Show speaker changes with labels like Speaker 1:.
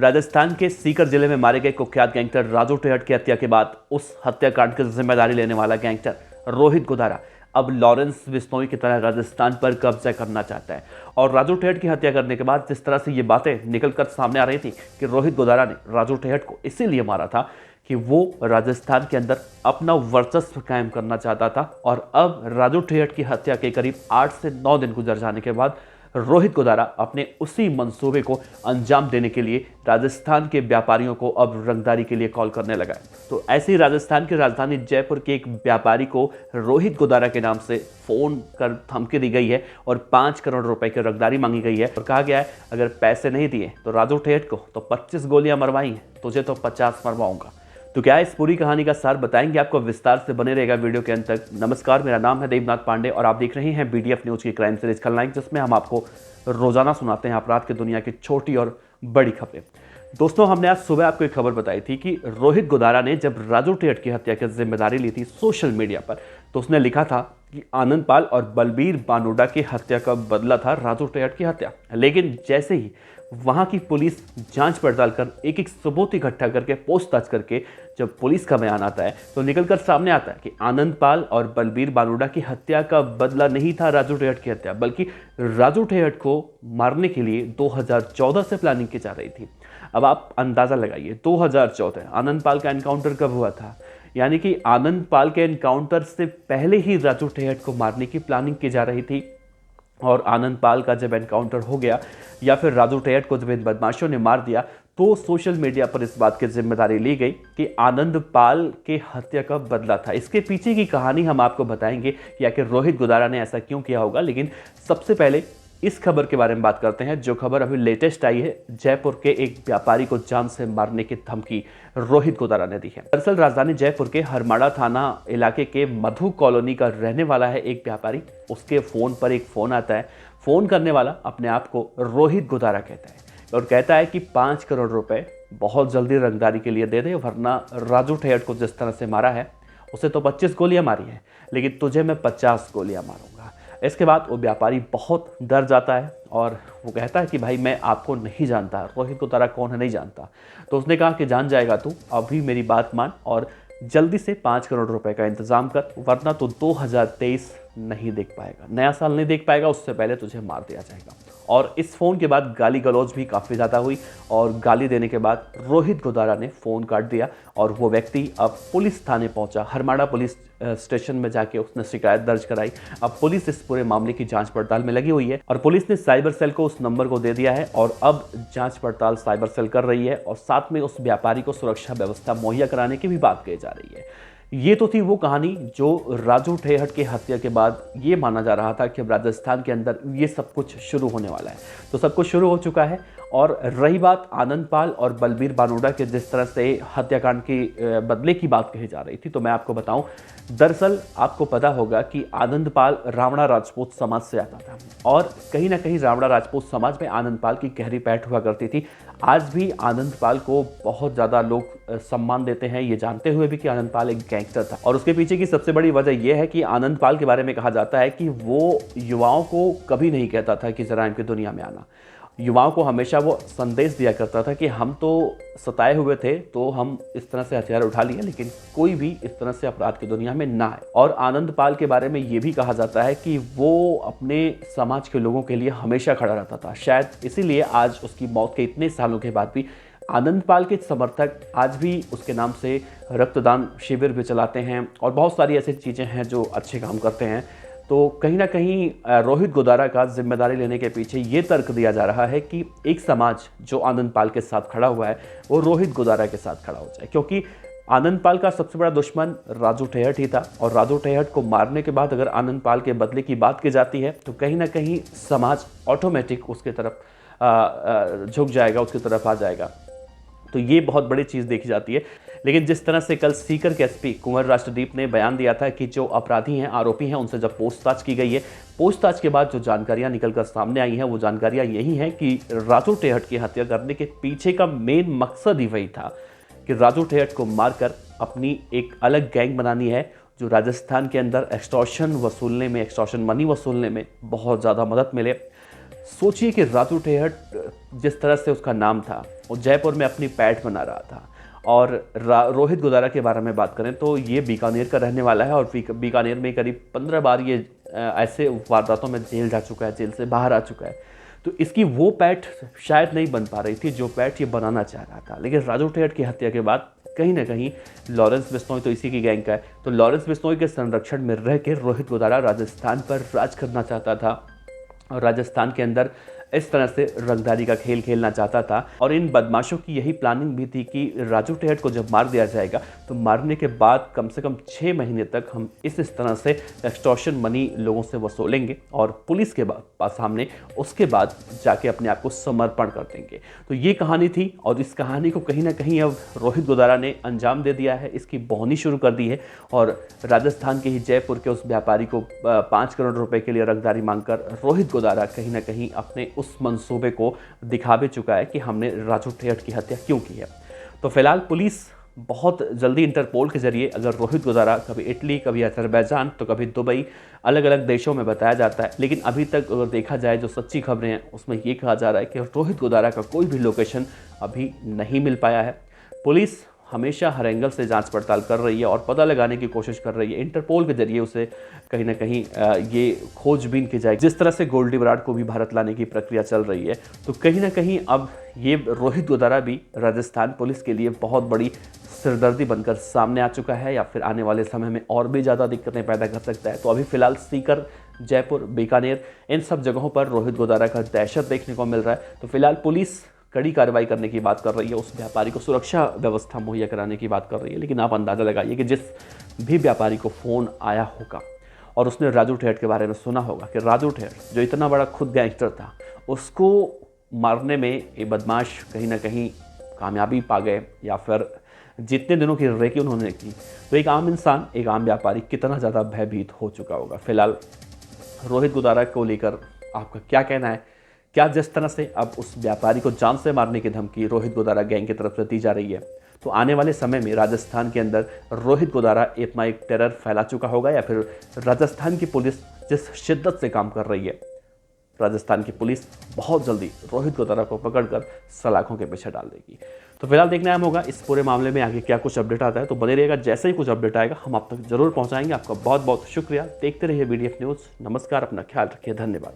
Speaker 1: राजस्थान के सीकर जिले में मारे गए कुख्यात गैंगस्टर राजू टेहट की हत्या के बाद उस हत्याकांड की जिम्मेदारी लेने वाला गैंगस्टर रोहित गोदारा अब लॉरेंस बिश्नोई की तरह राजस्थान पर कब्जा करना चाहता है। और राजू टेहट की हत्या करने के बाद जिस तरह से ये बातें निकलकर सामने आ रही थी कि रोहित गोदारा ने राजू टेहट को इसीलिए मारा था कि वो राजस्थान के अंदर अपना वर्चस्व कायम करना चाहता था। और अब राजू टेहट की हत्या के करीब 8 से 9 दिन गुजर जाने के बाद रोहित गोदारा अपने उसी मंसूबे को अंजाम देने के लिए राजस्थान के व्यापारियों को अब रंगदारी के लिए कॉल करने लगा है। तो ऐसे ही राजस्थान की राजधानी जयपुर के एक व्यापारी को रोहित गोदारा के नाम से फोन कर धमकी दी गई है और 5 करोड़ रुपए की रंगदारी मांगी गई है और कहा गया है अगर पैसे नहीं दिए तो राजू टेहट को तो 25 गोलियां मरवाई हैं, तुझे तो 50 मरवाऊंगा। तो क्या इस पूरी कहानी का सार बताएंगे आपको, विस्तार से बने रहेगा वीडियो के अंत तक। नमस्कार, मेरा नाम है देवनाथ पांडे और आप देख रहे हैं बीडीएफ न्यूज की क्राइम सीरीज खलनायक, जिसमें हम आपको रोजाना सुनाते हैं अपराध की दुनिया की छोटी और बड़ी खबरें। दोस्तों, हमने आज सुबह आपको एक खबर बताई थी कि रोहित गोदारा ने जब राजू टेहट की हत्या की जिम्मेदारी ली थी सोशल मीडिया पर, तो उसने लिखा था कि आनंद पाल और बलबीर बानोडा की हत्या का बदला था राजू टेहट की हत्या। लेकिन जैसे ही वहां की पुलिस जांच पड़ताल कर एक एक सबूत इकट्ठा करके पूछताछ करके जब पुलिस का बयान आता है तो निकलकर सामने आता है कि आनंद पाल और बलबीर बानोडा की हत्या का बदला नहीं था राजू टेहट की हत्या, बल्कि राजू टेहट को मारने के लिए 2014 से प्लानिंग की जा रही थी। अब आप अंदाजा लगाइए, 2014 आनंद पाल का एनकाउंटर कब हुआ था? यानी कि आनंद पाल के एनकाउंटर से पहले ही राजू टेहट को मारने की प्लानिंग की जा रही थी। और आनंद पाल का जब एनकाउंटर हो गया या फिर राजू टेहट को जब इन बदमाशों ने मार दिया तो सोशल मीडिया पर इस बात की जिम्मेदारी ली गई कि आनंद पाल के हत्या का बदला था। इसके पीछे की कहानी हम आपको बताएंगे कि आखिर रोहित गोदारा ने ऐसा क्यों किया होगा। लेकिन सबसे पहले इस खबर के बारे में बात करते हैं, जो खबर अभी लेटेस्ट आई है। जयपुर के एक व्यापारी को जान से मारने की धमकी रोहित गोदारा ने दी है। दरअसल राजधानी जयपुर के हरमाड़ा थाना इलाके के मधु कॉलोनी का रहने वाला है एक व्यापारी। उसके फोन पर एक फोन आता है। फोन करने वाला अपने आप को रोहित गोदारा कहता है और कहता है कि 5 करोड़ रुपए बहुत जल्दी रंगदारी के लिए दे दे, वरना राजू टेहट को जिस तरह से मारा है उसे तो 25 गोलियां मारी हैं, लेकिन तुझे मैं 50 गोलियां मारूंगा। इसके बाद वो व्यापारी बहुत डर जाता है और वो कहता है कि भाई मैं आपको नहीं जानता, रोहित गोदारा कौन है नहीं जानता। तो उसने कहा कि जान जाएगा तू, अभी मेरी बात मान और जल्दी से 5 करोड़ रुपए का इंतजाम कर, वरना तो 2023 नहीं देख पाएगा, नया साल नहीं देख पाएगा, उससे पहले तुझे मार दिया जाएगा। और इस फोन के बाद गाली गलौज भी काफ़ी ज़्यादा हुई और गाली देने के बाद रोहित गोदारा ने फ़ोन काट दिया और वो व्यक्ति अब पुलिस थाने पहुंचा। हरमाड़ा पुलिस स्टेशन में जाके उसने शिकायत दर्ज कराई। अब पुलिस इस पूरे मामले की जांच पड़ताल में लगी हुई है और पुलिस ने साइबर सेल को उस नंबर को दे दिया है और अब जांच पड़ताल साइबर सेल कर रही है और साथ में उस व्यापारी को सुरक्षा व्यवस्था मुहैया कराने की भी बात कही जा रही है। ये तो थी वो कहानी जो राजू टेहट की हत्या के बाद ये माना जा रहा था कि राजस्थान के अंदर ये सब कुछ शुरू होने वाला है। तो सब कुछ शुरू हो चुका है। और रही बात आनंद पाल और बलबीर बानोडा के जिस तरह से हत्याकांड की बदले की बात कही जा रही थी, तो मैं आपको बताऊं, दरअसल आपको पता होगा कि आनंद पाल रावणा राजपूत समाज से आता था और कहीं ना कहीं रावणा राजपूत समाज में आनंद पाल की गहरी पैठ हुआ करती थी। आज भी आनंद पाल को बहुत ज़्यादा लोग सम्मान देते हैं, ये जानते हुए भी कि आनंद पाल एक गैंगस्टर था। और उसके पीछे की सबसे बड़ी वजह यह है कि आनंद पाल के बारे में कहा जाता है कि वो युवाओं को कभी नहीं कहता था कि जरा इनकी दुनिया में आना। युवाओं को हमेशा वो संदेश दिया करता था कि हम तो सताए हुए थे तो हम इस तरह से हथियार उठा लिए, लेकिन कोई भी इस तरह से अपराध की दुनिया में ना आए। और आनंद पाल के बारे में ये भी कहा जाता है कि वो अपने समाज के लोगों के लिए हमेशा खड़ा रहता था। शायद इसीलिए आज उसकी मौत के इतने सालों के बाद भी आनंद पाल के समर्थक आज भी उसके नाम से रक्तदान शिविर भी चलाते हैं और बहुत सारी ऐसी चीज़ें हैं जो अच्छे काम करते हैं। तो कहीं ना कहीं रोहित गोदारा का जिम्मेदारी लेने के पीछे ये तर्क दिया जा रहा है कि एक समाज जो आनंद पाल के साथ खड़ा हुआ है वो रोहित गोदारा के साथ खड़ा हो जाए, क्योंकि आनंद पाल का सबसे बड़ा दुश्मन राजू टेहट ही था। और राजू टेहट को मारने के बाद अगर आनंद पाल के बदले की बात की जाती है तो कहीं ना कहीं समाज ऑटोमेटिक उसकी तरफ झुक जाएगा, उसकी तरफ आ जाएगा। तो ये बहुत बड़ी चीज़ देखी जाती है। लेकिन जिस तरह से कल सीकर के एसपी कुंवर राष्ट्रदीप ने बयान दिया था कि जो अपराधी हैं, आरोपी हैं, उनसे जब पूछताछ की गई है, पूछताछ के बाद जो जानकारियां निकलकर सामने आई हैं वो जानकारियां यही हैं कि राजू टेहट की हत्या करने के पीछे का मेन मकसद ही वही था कि राजू टेहट को मारकर अपनी एक अलग गैंग बनानी है जो राजस्थान के अंदर एक्सटॉर्शन वसूलने में, एक्सटॉर्शन मनी वसूलने में बहुत ज़्यादा मदद मिले। सोचिए कि राजू टेहट जिस तरह से उसका नाम था, वो जयपुर में अपनी पैठ बना रहा था। और रोहित गोदारा के बारे में बात करें तो ये बीकानेर का रहने वाला है और बीकानेर में करीब 15 बार ये ऐसे वारदातों में जेल जा चुका है, जेल से बाहर आ चुका है। तो इसकी वो पैठ शायद नहीं बन पा रही थी जो पैठ ये बनाना चाह रहा था। लेकिन राजू टेहट की हत्या के बाद कहीं ना कहीं लॉरेंस बिश्नोई तो इसी की गैंग का है, तो लॉरेंस बिश्नोई के संरक्षण में रह के रोहित गोदारा राजस्थान पर राज करना चाहता था और राजस्थान के अंदर इस तरह से रंगदारी का खेल खेलना चाहता था। और इन बदमाशों की यही प्लानिंग भी थी कि राजू टेहट को जब मार दिया जाएगा तो मारने के बाद कम से कम 6 महीने तक हम इस तरह से एक्सटॉर्शन मनी लोगों से वसूलेंगे और पुलिस के पास सामने उसके बाद जाके अपने आप को समर्पण कर देंगे। तो ये कहानी थी और इस कहानी को कहीं ना कहीं अब रोहित गोदारा ने अंजाम दे दिया है, इसकी बोहनी शुरू कर दी है और राजस्थान के ही जयपुर के उस व्यापारी को 5 करोड़ रुपए के लिए रंगदारी मांगकर रोहित गोदारा कहीं ना कहीं अपने उस मंसूबे को दिखा भी चुका है कि हमने राजू टेहट की हत्या क्यों की है। तो फिलहाल पुलिस बहुत जल्दी इंटरपोल के जरिए अगर रोहित गोदारा कभी इटली, कभी अजरबैजान, तो कभी दुबई, अलग अलग देशों में बताया जाता है। लेकिन अभी तक अगर देखा जाए जो सच्ची खबरें हैं उसमें ये कहा जा रहा है कि रोहित गोदारा का कोई भी लोकेशन अभी नहीं मिल पाया है। पुलिस हमेशा हर एंगल से जांच पड़ताल कर रही है और पता लगाने की कोशिश कर रही है, इंटरपोल के जरिए उसे कहीं ना कहीं ये खोजबीन की जाए। जिस तरह से गोल्डी बराड को भी भारत लाने की प्रक्रिया चल रही है, तो कहीं ना कहीं अब ये रोहित गोदारा भी राजस्थान पुलिस के लिए बहुत बड़ी सिरदर्दी बनकर सामने आ चुका है या फिर आने वाले समय में और भी ज़्यादा दिक्कतें पैदा कर सकता है। तो अभी फिलहाल सीकर, जयपुर, बीकानेर, इन सब जगहों पर रोहित गोदारा का दहशत देखने को मिल रहा है। तो फिलहाल पुलिस कड़ी कार्रवाई करने की बात कर रही है, उस व्यापारी को सुरक्षा व्यवस्था मुहैया कराने की बात कर रही है। लेकिन आप अंदाज़ा लगाइए कि जिस भी व्यापारी को फ़ोन आया होगा और उसने राजू टेहट के बारे में सुना होगा कि राजू टेहट जो इतना बड़ा खुद गैंगस्टर था, उसको मारने में ये बदमाश कहीं ना कहीं कामयाबी पा गए या फिर जितने दिनों की रेकी उन्होंने की, तो एक आम इंसान, एक आम व्यापारी कितना ज़्यादा भयभीत हो चुका होगा। फिलहाल रोहित गोदारा को लेकर आपका क्या कहना है? क्या जिस तरह से अब उस व्यापारी को जान से मारने की धमकी रोहित गोदारा गैंग की तरफ से दी जा रही है, तो आने वाले समय में राजस्थान के अंदर रोहित गोदारा इतना एक टेरर फैला चुका होगा या फिर राजस्थान की पुलिस जिस शिद्दत से काम कर रही है, राजस्थान की पुलिस बहुत जल्दी रोहित गोदारा को पकड़कर सलाखों के पीछे डाल देगी। तो फिलहाल देखना अहम होगा इस पूरे मामले में आगे क्या कुछ अपडेट आता है। तो बने रहिएगा, जैसे ही कुछ अपडेट आएगा हम आप तक जरूर पहुंचाएंगे। आपका बहुत बहुत शुक्रिया, देखते रहिए BDF न्यूज़। नमस्कार, अपना ख्याल रखिए, धन्यवाद।